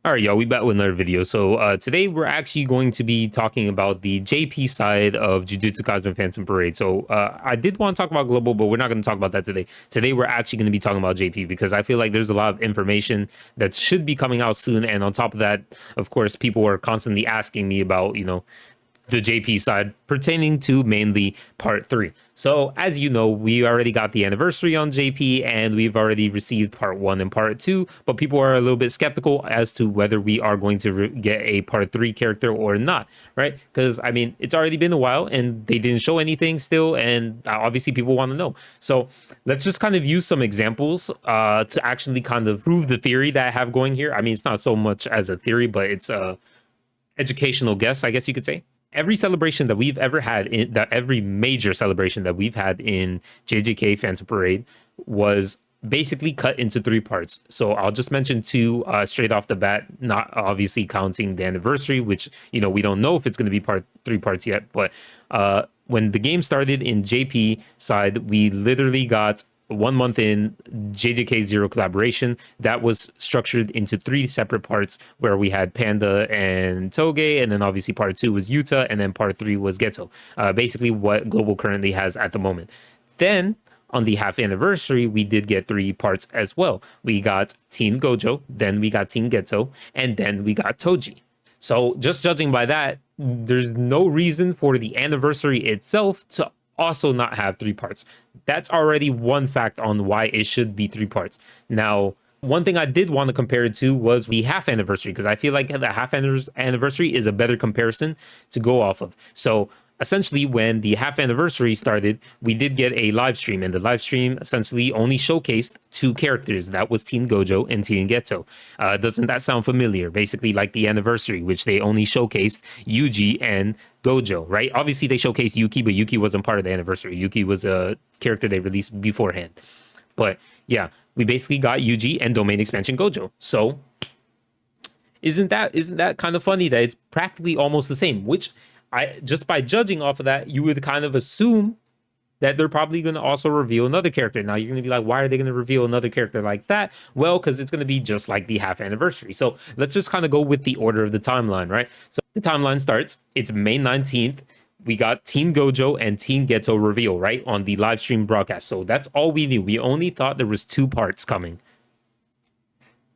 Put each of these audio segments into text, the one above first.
All right, y'all, we back with another video. So today we're actually going to be talking about the JP side of Jujutsu Kaisen Phantom Parade. So I did want to talk about Global, but we're not going to talk about that today. Today we're actually going to be talking about JP because I feel like there's a lot of information that should be coming out soon. And on top of that, of course, people are constantly asking me about, the JP side pertaining to mainly part 3. So as you know, we already got the anniversary on JP and we've already received part 1 and part 2, but people are a little bit skeptical as to whether we are going to get a part 3 character or not, right? Because I mean, it's already been a while and they didn't show anything still, and obviously people want to know. So let's just kind of use some examples to actually kind of prove the theory that I have going here. I mean, it's not so much as a theory, but it's a educational guess, I guess you could say. Every celebration that we've ever had every major celebration that we've had in JJK Phantom Parade was basically cut into 3 parts. So I'll just mention 2 straight off the bat, not obviously counting the anniversary, which, we don't know if it's going to be 3 parts yet. But when the game started in JP side, we literally got 1 month in JJK0 collaboration that was structured into 3 separate parts, where we had Panda and Toge, and then obviously part 2 was Yuta, and then part 3 was Geto. Basically what Global currently has at the moment. Then on the half anniversary, we did get 3 parts as well. We got Teen Gojo, then we got Teen Geto, and then we got Toji. So just judging by that, there's no reason for the anniversary itself to also not have 3 parts. That's already one fact on why it should be 3 parts. Now, one thing I did want to compare it to was the half anniversary, because I feel like the half anniversary is a better comparison to go off of. So essentially, when the half anniversary started, we did get a live stream, and the live stream essentially only showcased 2 characters. That was Teen Gojo and Teen Geto. Doesn't that sound familiar? Basically like the anniversary, which they only showcased Yuji and Gojo, right? Obviously they showcased Yuki, but Yuki wasn't part of the anniversary. Yuki was a character they released beforehand. But yeah, we basically got Yuji and Domain Expansion Gojo. So isn't that kind of funny that it's practically almost the same? Which just by judging off of that, you would kind of assume that they're probably going to also reveal another character. Now you're going to be like, why are they going to reveal another character like that? Well, because it's going to be just like the half anniversary. So let's just kind of go with the order of the timeline, right? So the timeline starts, it's May 19th. We got Teen Gojo and Teen Geto reveal, right, on the live stream broadcast. So that's all we knew. We only thought there was 2 parts coming.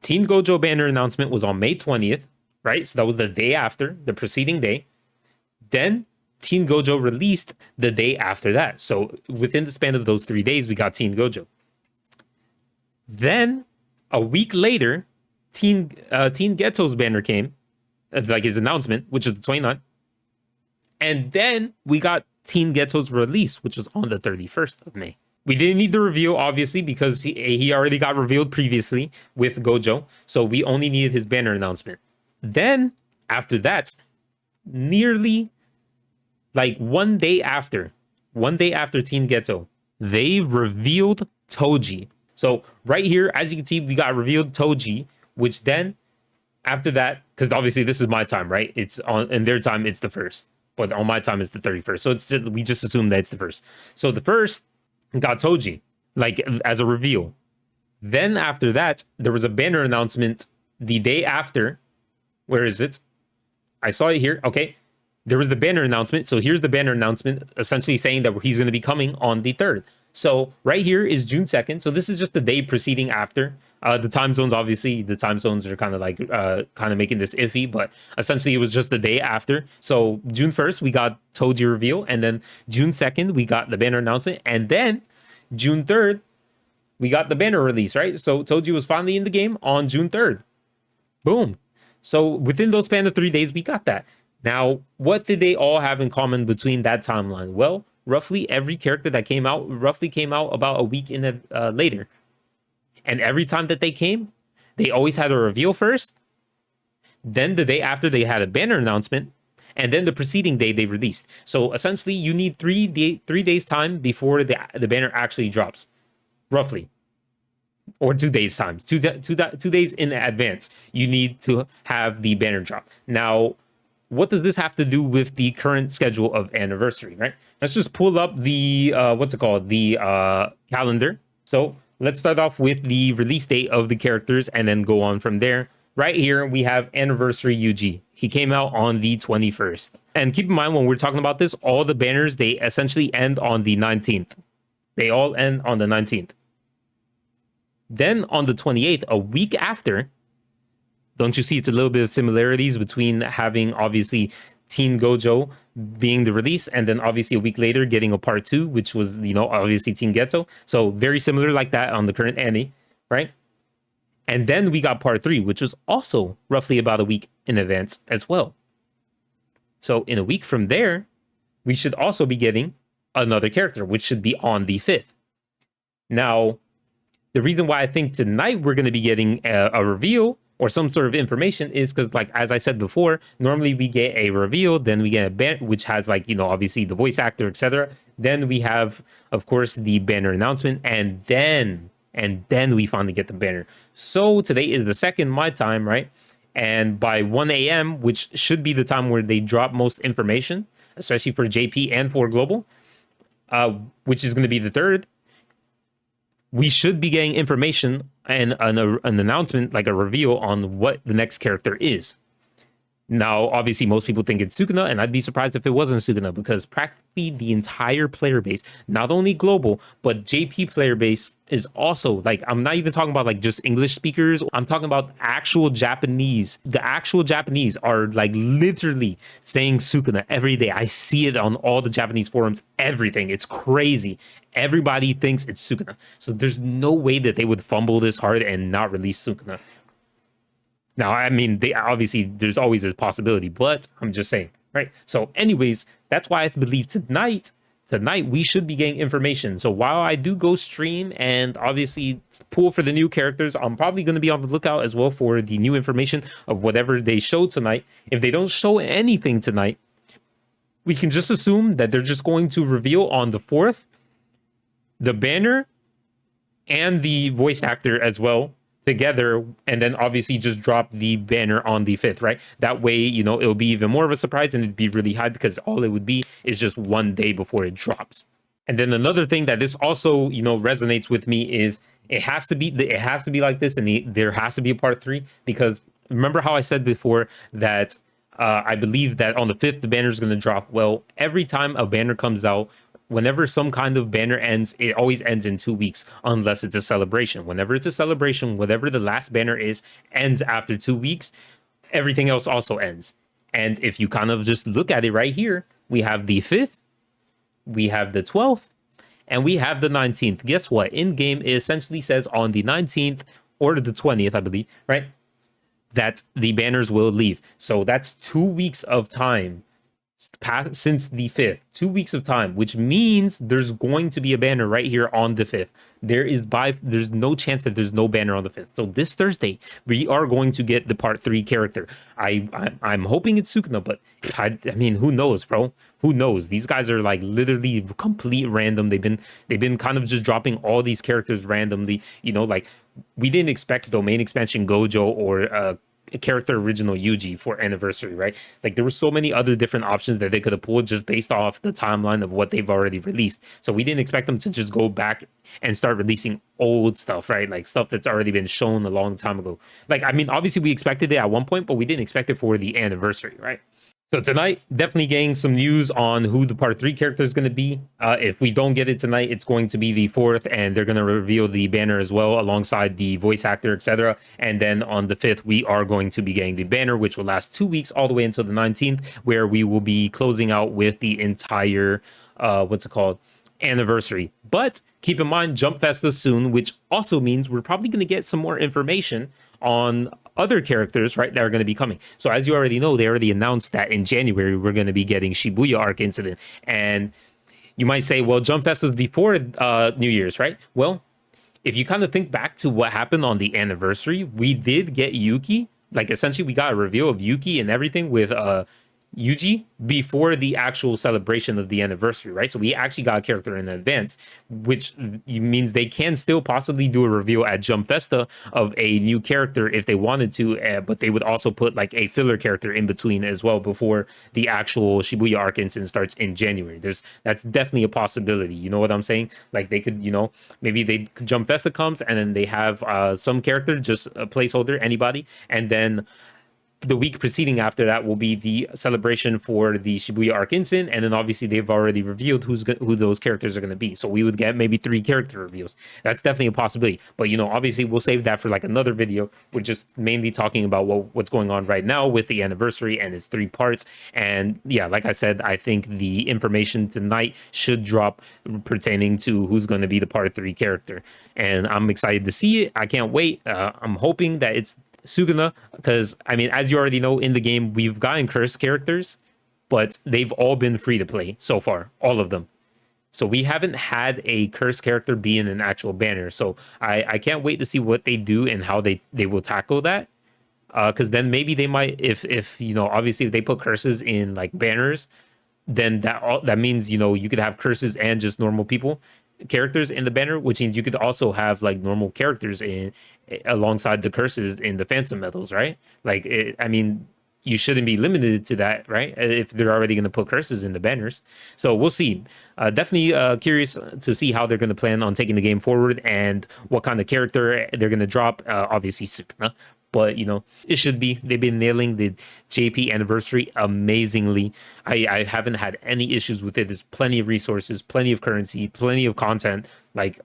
Teen Gojo banner announcement was on May 20th, right? So that was the day after, the preceding day. Then Teen Gojo released the day after that. So within the span of those 3 days, we got Teen Gojo. Then a week later, Teen Geto's banner came, like his announcement, which is the 29th. And then we got Teen Geto's release, which was on the 31st of May. We didn't need the reveal, obviously, because he already got revealed previously with Gojo. So we only needed his banner announcement. Then after that, nearly like one day after Teen Geto, they revealed Toji. So right here, as you can see, we got revealed Toji, which then after that, because obviously this is my time, right? It's on in their time, it's the 1st, but on my time it's the 31st. So we just assume that it's the 1st. So the 1st got Toji, like as a reveal. Then after that, there was a banner announcement the day after. Where is it? I saw it here. Okay. There was the banner announcement. So here's the banner announcement essentially saying that he's going to be coming on the 3rd. So right here is June 2nd. So this is just the day preceding after. The time zones, obviously, the time zones are kind of like kind of making this iffy, but essentially it was just the day after. So June 1st, we got Toji reveal. And then June 2nd, we got the banner announcement. And then June 3rd, we got the banner release, right? So Toji was finally in the game on June 3rd. Boom. So within those span of 3 days, we got that. Now, what did they all have in common between that timeline? Well, roughly every character that came out about a week later. And every time that they came, they always had a reveal first. Then the day after, they had a banner announcement. And then the preceding day, they released. So essentially, you need 3 days time before the banner actually drops, roughly. Or 2 days time, 2 days in advance, you need to have the banner drop. Now, what does this have to do with the current schedule of anniversary, right? Let's just pull up the, the calendar. So let's start off with the release date of the characters and then go on from there. right here we have Anniversary UG. He came out on the 21st. And keep in mind, when we're talking about this, all the banners, they essentially end on the 19th. They all end on the 19th. Then on the 28th, a week after, don't you see it's a little bit of similarities between having obviously Teen Gojo being the release and then obviously a week later getting a part 2, which was, you know, obviously Teen Ghetto. So very similar like that on the current anime, right? And then we got part 3, which was also roughly about a week in advance as well. So in a week from there, we should also be getting another character, which should be on the 5th. Now, the reason why I think tonight we're going to be getting a reveal or some sort of information is because, like, as I said before, normally we get a reveal, then we get a banner, which has, like, you know, obviously the voice actor, etc. Then we have, of course, the banner announcement, and then we finally get the banner. So today is the 2nd, my time, right? And by 1 a.m., which should be the time where they drop most information, especially for JP and for Global, which is going to be the 3rd, we should be getting information and an announcement, like a reveal on what the next character is. Now, obviously, most people think it's Sukuna, and I'd be surprised if it wasn't Sukuna, because practically the entire player base, not only global, but JP player base is also, like, I'm not even talking about, like, just English speakers. I'm talking about actual Japanese. The actual Japanese are, like, literally saying Sukuna every day. I see it on all the Japanese forums, everything. It's crazy. Everybody thinks it's Sukuna. So there's no way that they would fumble this hard and not release Sukuna. Now, I mean, they obviously, there's always a possibility, but I'm just saying, right? So anyways, that's why I believe tonight we should be getting information. So while I do go stream and obviously pull for the new characters, I'm probably going to be on the lookout as well for the new information of whatever they show tonight. If they don't show anything tonight, we can just assume that they're just going to reveal on the 4th the banner and the voice actor as well together, and then obviously just drop the banner on the 5th, right? That way, you know, it'll be even more of a surprise and it'd be really high because all it would be is just one day before it drops. And then another thing that this also, you know, resonates with me is it has to be like this, and there has to be a part 3, because remember how I said before that I believe that on the 5th the banner is going to drop. Well, every time a banner comes out, whenever some kind of banner ends, it always ends in 2 weeks, unless it's a celebration. Whenever it's a celebration, whatever the last banner is, ends after 2 weeks. Everything else also ends. And if you kind of just look at it right here, we have the 5th, we have the 12th, and we have the 19th. Guess what? In game, it essentially says on the 19th or the 20th, I believe, right, that the banners will leave. So that's 2 weeks of time since the 5th, 2 weeks of time, which means there's going to be a banner right here on the 5th. There's no chance that there's no banner on the 5th. So this Thursday, we are going to get the part 3 character. I'm hoping it's Sukuna, but I mean, who knows, bro? Who knows? These guys are like literally complete random. They've been kind of just dropping all these characters randomly. You know, like we didn't expect Domain Expansion Gojo or character original Yuji for Anniversary, right? Like there were so many other different options that they could have pulled just based off the timeline of what they've already released. So we didn't expect them to just go back and start releasing old stuff, right? Like stuff that's already been shown a long time ago. Like, I mean, obviously we expected it at one point, but we didn't expect it for the Anniversary, right? So tonight, definitely getting some news on who the part 3 character is going to be. If we don't get it tonight, it's going to be the 4th, and they're going to reveal the banner as well alongside the voice actor, etc. And then on the 5th, we are going to be getting the banner, which will last 2 weeks all the way until the 19th, where we will be closing out with the entire, Anniversary. But keep in mind, Jump Fest is soon, which also means we're probably going to get some more information on other characters, right, that are going to be coming. So as you already know, they already announced that in January we're going to be getting Shibuya Arc Incident. And you might say, well, Jump Fest was before New Year's, right? Well, if you kind of think back to what happened on the Anniversary, we did get Yuki. Like essentially we got a reveal of Yuki and everything with Yuji before the actual celebration of the anniversary, right? So we actually got a character in advance, which means they can still possibly do a reveal at Jump Festa of a new character if they wanted to, but they would also put like a filler character in between as well before the actual Shibuya arc incident starts in January. That's definitely a possibility. You know what I'm saying? Like they could, maybe they Jump Festa comes and then they have some character, just a placeholder, anybody, and then the week preceding after that will be the celebration for the Shibuya arc incident, and then obviously they've already revealed who those characters are going to be. So we would get maybe 3 character reveals. That's definitely a possibility. But obviously we'll save that for like another video. We're just mainly talking about what's going on right now with the anniversary and its 3 parts. And yeah, like I said, I think the information tonight should drop pertaining to who's going to be the part 3 character, and I'm excited to see it. I can't wait. I'm hoping that it's Sukuna, because I mean, as you already know, in the game we've gotten cursed characters, but they've all been free to play so far, all of them. So we haven't had a cursed character be in an actual banner. So I can't wait to see what they do and how they will tackle that. Because then maybe they might, if obviously if they put curses in like banners, then that means you could have curses and just normal people characters in the banner, which means you could also have like normal characters in alongside the curses in the phantom medals, right? Like I mean, you shouldn't be limited to that, right? If they're already going to put curses in the banners. So we'll see. Definitely curious to see how they're going to plan on taking the game forward and what kind of character they're going to drop. Obviously Sukuna, but it should be. They've been nailing the JP anniversary amazingly. I haven't had any issues with it. There's plenty of resources, plenty of currency, plenty of content, like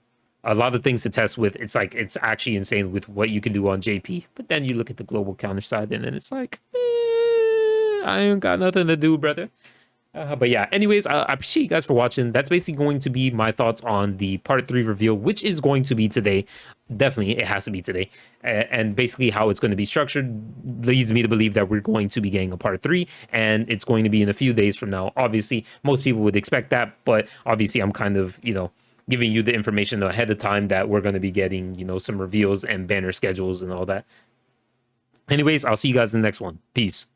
a lot of things to test with. It's like it's actually insane with what you can do on JP. But then you look at the global counter side and then it's like I ain't got nothing to do, brother. But yeah, anyways, I appreciate you guys for watching. That's basically going to be my thoughts on the part 3 reveal, which is going to be today. Definitely, it has to be today. And basically how it's going to be structured leads me to believe that we're going to be getting a part 3, and it's going to be in a few days from now. Obviously, most people would expect that, but obviously I'm kind of, giving you the information ahead of time that we're going to be getting, some reveals and banner schedules and all that. Anyways, I'll see you guys in the next one. Peace.